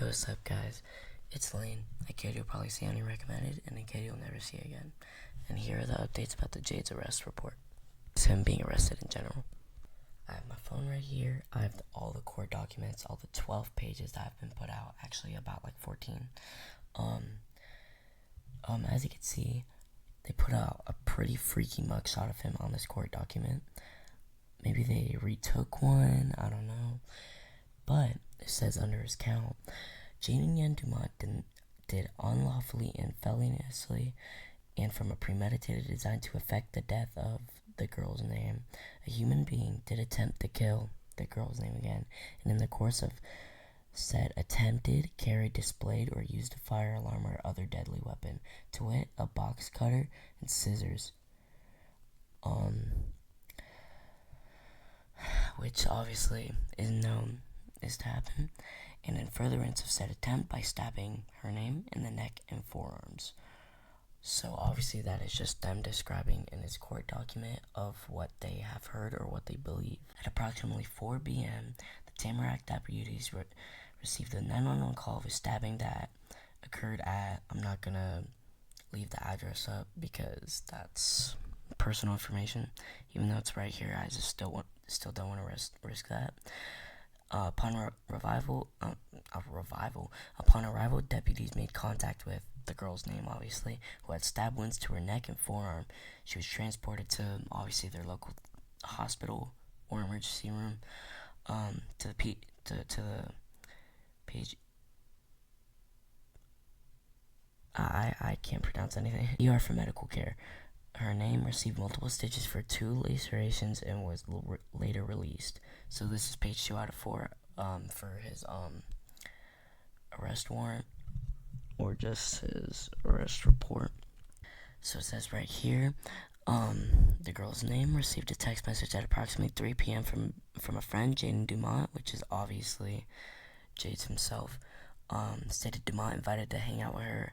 Yo, what's up, guys? It's Lane, a kid you'll probably see on your recommended, and a kid you'll never see again. And here are the updates about the Jaydes arrest report. It's him being arrested in general. I have my phone right here. I have all the court documents, all the 12 pages that have been put out. Actually, about like 14. As you can see, they put out a pretty freaky mugshot of him on this court document. Maybe they retook one, I don't know. But it says under his count, Jaydes did unlawfully and feloniously and from a premeditated design to effect the death of the girl's name. A human being did attempt to kill the girl's name again, and in the course of said attempted, carried, displayed, or used a fire alarm or other deadly weapon, to wit, a box cutter and scissors. Which obviously is known is to happen, and in furtherance of said attempt by stabbing her name in the neck and forearms. So obviously that is just them describing in his court document of what they have heard or what they believe. At approximately 4 p.m., the Tamarack deputies received a 911 call of a stabbing that occurred at, I'm not going to leave the address up because that's personal information. Even though it's right here, I just still don't want to risk that. Upon arrival, deputies made contact with the girl's name, obviously, who had stab wounds to her neck and forearm. She was transported to, obviously, their local hospital or emergency room. To the page. I can't pronounce anything. ER for medical care. Her name received multiple stitches for 2 lacerations and was later released. So this is page 2 out of 4 for his arrest warrant, or just his arrest report. So it says right here, the girl's name received a text message at approximately 3 p.m. from a friend, Jayden Dumont, which is obviously Jaydes himself. Stated Dumont invited to hang out with her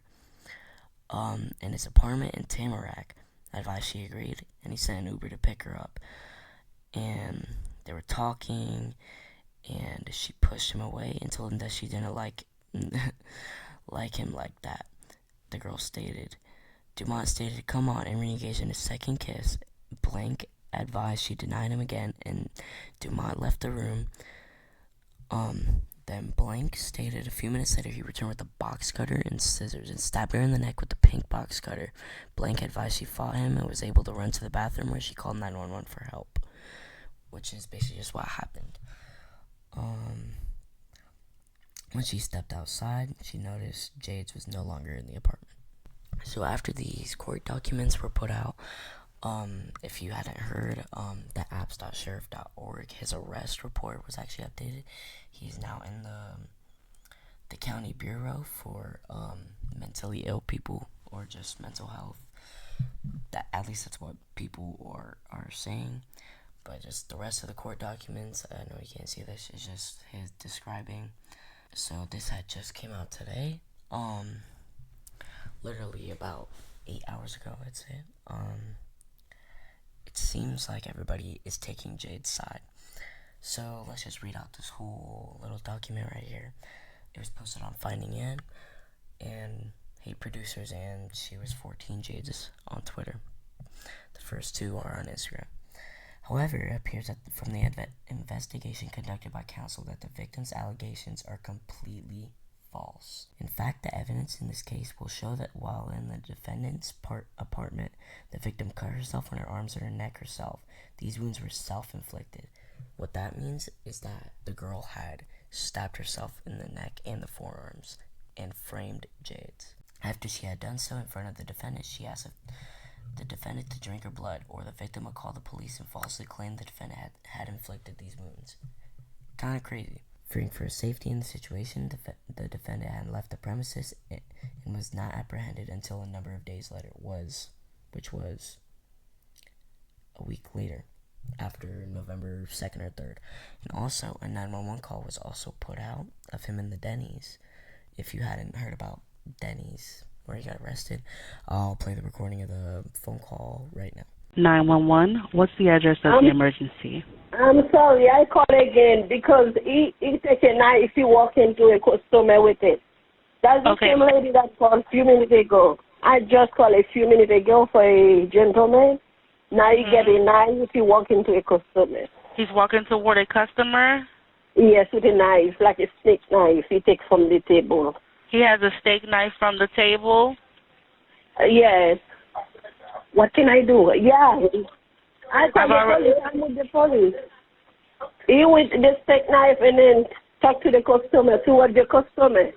in his apartment in Tamarack. Advised she agreed, and he sent an Uber to pick her up. And they were talking, and she pushed him away and told him that she didn't like him like that. The girl stated. Dumont stated, "Come on," and re-engaged in a second kiss. Blank advised she denied him again, and Dumont left the room. Then Blank stated a few minutes later he returned with a box cutter and scissors and stabbed her in the neck with the pink box cutter. Blank advised she fought him and was able to run to the bathroom where she called 911 for help, which is basically just what happened. When she stepped outside, she noticed Jaydes was no longer in the apartment. So after these court documents were put out, if you hadn't heard, the apps.sheriff.org, his arrest report was actually updated. He's now in the county bureau for mentally ill people or just mental health. At least that's what people are saying. But just the rest of the court documents, I know you can't see this, it's just his describing. So this had just came out today, literally about 8 hours ago, I'd say. It seems like everybody is taking Jaydes' side. So let's just read out this whole little document right here. It was posted on Finding In and Hey Producers, and she was 14 Jaydes on Twitter. The first 2 are on Instagram. However, it appears that from the investigation conducted by counsel that the victim's allegations are completely false. In fact, the evidence in this case will show that while in the defendant's apartment, the victim cut herself on her arms and her neck herself. These wounds were self-inflicted. What that means is that the girl had stabbed herself in the neck and the forearms and framed Jaydes. After she had done so in front of the defendant, she asked the defendant to drink her blood, or the victim would call the police and falsely claim the defendant had inflicted these wounds. Kind of crazy. Fearing for his safety in the situation, the defendant had left the premises and was not apprehended until a number of days later, which was a week later, after November 2nd or 3rd. And also, a 911 call was also put out of him in the Denny's. If you hadn't heard about Denny's, where he got arrested, I'll play the recording of the phone call right now. 911. What's the address of the emergency? I'm sorry, I call again because he take a knife, he walk into a customer with it. That's the same lady that called a few minutes ago. I just called a few minutes ago for a gentleman. Now he get a knife, he walk into a customer. He's walking toward a customer? Yes, with a knife, like a steak knife he takes from the table. He has a steak knife from the table? Yes. What can I do? Yeah. I call the police. I'm with the police. He with the steak knife and then talk to the customer, toward the customer.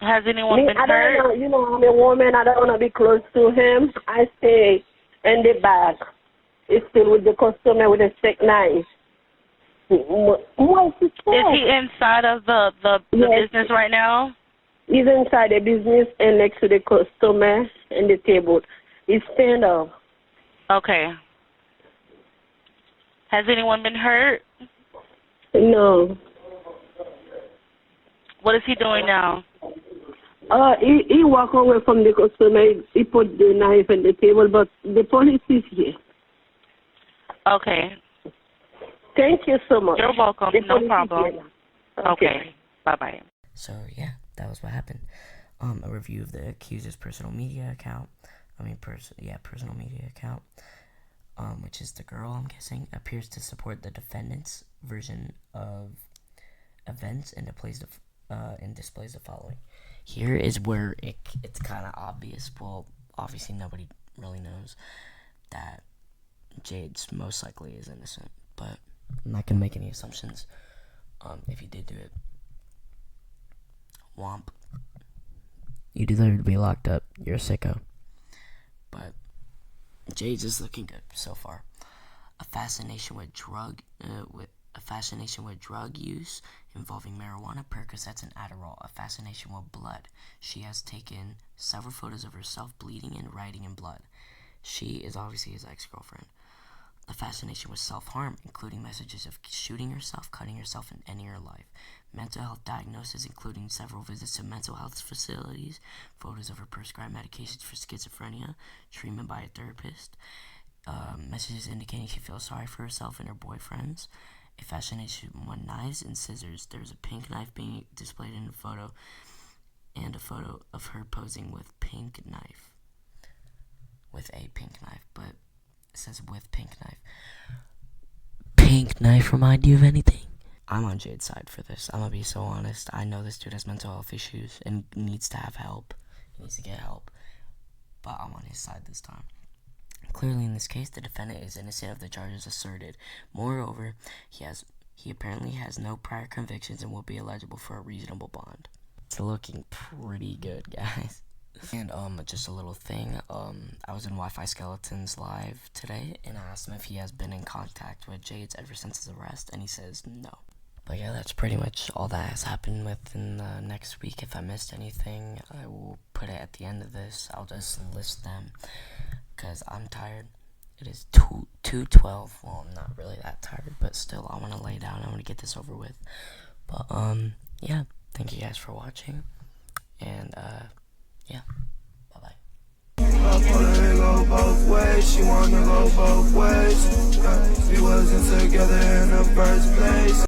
Has anyone been hurt? You know, I'm a woman. I don't want to be close to him. I stay in the back. He's still with the customer with a steak knife. What is he inside of the business right now? He's inside the business and next to the customer and the table. He's stand up. Okay. Has anyone been hurt? No. What is he doing now? He walk away from the customer. He put the knife on the table, but the police is here. Okay. Thank you so much. You're welcome. No problem. Okay. Bye-bye. So, yeah, that was what happened. A review of the accuser's personal media account. Personal media account. Which is the girl, I'm guessing, appears to support the defendant's version of events and displays the following. Here is where it's kind of obvious. Well, obviously nobody really knows that Jaydes most likely is innocent, but I'm not gonna make any assumptions. If you did do it, womp, you deserve to be locked up. You're a sicko. But Jaydes is looking good so far. A fascination with drug use involving marijuana, Percocets, and Adderall. A fascination with blood. She has taken several photos of herself bleeding and writing in blood. She is obviously his ex-girlfriend. A fascination with self-harm, including messages of shooting herself, cutting herself, and ending her life. Mental health diagnosis, including several visits to mental health facilities, photos of her prescribed medications for schizophrenia, treatment by a therapist, messages indicating she feels sorry for herself and her boyfriends, a fascination with knives and scissors. There's a pink knife being displayed in a photo, and a photo of her posing with a pink knife, but it says with pink knife. Pink knife remind you of anything? I'm on Jaydes' side for this. I'm gonna be so honest. I know this dude has mental health issues and needs to have help. He needs to get help. But I'm on his side this time. Clearly, in this case, the defendant is innocent of the charges asserted. Moreover, he apparently has no prior convictions and will be eligible for a reasonable bond. It's looking pretty good, guys. And just a little thing. I was in Wi-Fi Skeletons live today, and I asked him if he has been in contact with Jaydes ever since his arrest, and he says no. But yeah, that's pretty much all that has happened within the next week. If I missed anything, I will put it at the end of this. I'll just list them, because I'm tired. It is 2:12. Well, I'm not really that tired, but still, I want to lay down. I want to get this over with. But, yeah, thank you guys for watching, and, yeah, bye-bye. Go both ways, she wanna go both ways. We wasn't together in the first place.